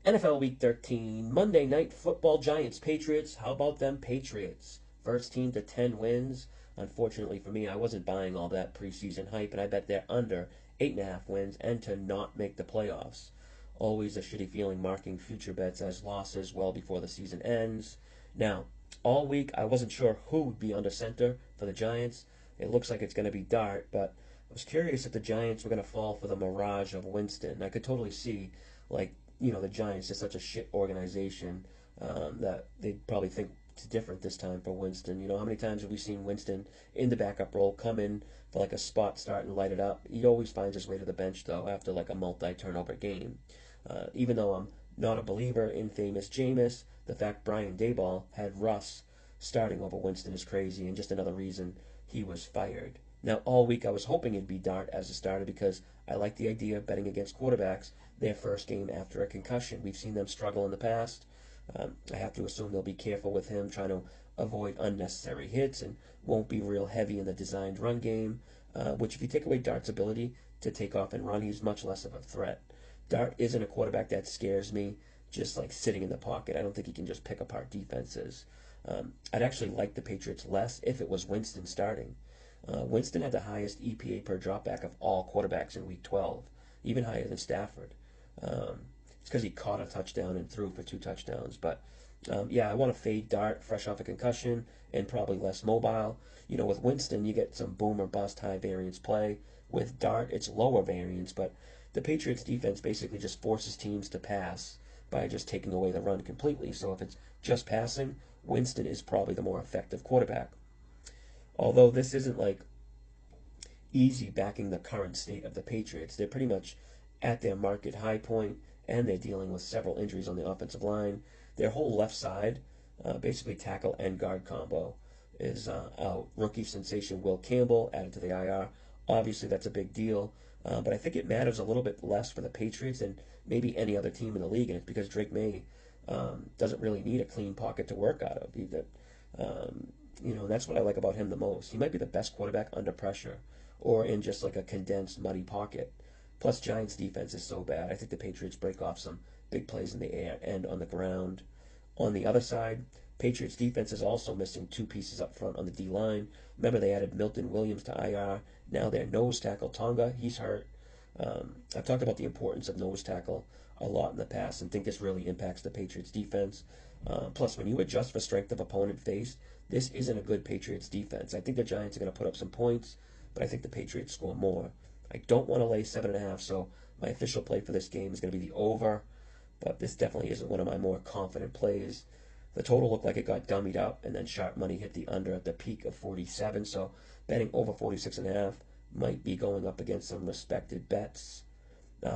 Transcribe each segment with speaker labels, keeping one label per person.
Speaker 1: NFL Week 13, Monday Night Football, Giants, Patriots. How about them Patriots? First team to 10 wins. Unfortunately for me, I wasn't buying all that preseason hype, and I bet they're under 8.5 wins and to not make the playoffs. Always a shitty feeling marking future bets as losses well before the season ends. Now, all week I wasn't sure who would be under center for the Giants. It looks like it's going to be Dart, but I was curious if the Giants were going to fall for the mirage of Winston. I could totally see, like, the Giants is such a shit organization that they'd probably think it's different this time for Winston. How many times have we seen Winston in the backup role come in for like a spot start and light it up? He always finds his way to the bench though after like a multi-turnover game. Even though I'm not a believer in famous Jameis, the fact Brian Daboll had Russ starting over Winston is crazy and just another reason he was fired. Now, all week I was hoping it'd be Dart as a starter because I like the idea of betting against quarterbacks their first game after a concussion. We've seen them struggle in the past. I have to assume they'll be careful with him, trying to avoid unnecessary hits and won't be real heavy in the designed run game, which if you take away Dart's ability to take off and run, he's much less of a threat. Dart isn't a quarterback that scares me, just like sitting in the pocket. I don't think he can just pick apart defenses. I'd actually like the Patriots less if it was Winston starting. Winston had the highest EPA per dropback of all quarterbacks in Week 12, even higher than Stafford. It's because he caught a touchdown and threw for 2 touchdowns. But yeah, I want to fade Dart, fresh off a concussion, and probably less mobile. With Winston, you get some boom or bust high variance play. With Dart, it's lower variance, but the Patriots defense basically just forces teams to pass by just taking away the run completely. So if it's just passing, Winston is probably the more effective quarterback. Although this isn't like easy backing the current state of the Patriots. They're pretty much at their market high point, and they're dealing with several injuries on the offensive line. Their whole left side, basically tackle and guard combo, is out. Rookie sensation Will Campbell added to the IR. Obviously, that's a big deal, but I think it matters a little bit less for the Patriots than maybe any other team in the league, and it's because Drake May doesn't really need a clean pocket to work out of. That's what I like about him the most. He might be the best quarterback under pressure or in just like a condensed, muddy pocket. Plus, Giants' defense is so bad. I think the Patriots break off some big plays in the air and on the ground. On the other side, Patriots' defense is also missing 2 pieces up front on the D line. Remember, they added Milton Williams to IR. Now their nose tackle, Tonga, he's hurt. I've talked about the importance of nose tackle a lot in the past and think this really impacts the Patriots' defense. Plus, when you adjust for strength of opponent faced, this isn't a good Patriots defense. I think the Giants are going to put up some points, but I think the Patriots score more. I don't want to lay 7.5, so my official play for this game is going to be the over, but this definitely isn't one of my more confident plays. The total looked like it got dummied up, and then sharp money hit the under at the peak of 47, so betting over 46.5 might be going up against some respected bets.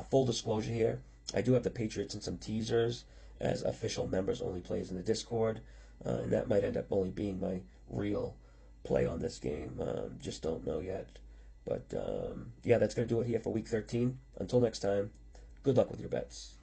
Speaker 1: Full disclosure here, I do have the Patriots in some teasers as official members only plays in the Discord, and that might end up only being my real play on this game. Just don't know yet. But yeah, that's going to do it here for Week 13. Until next time, good luck with your bets.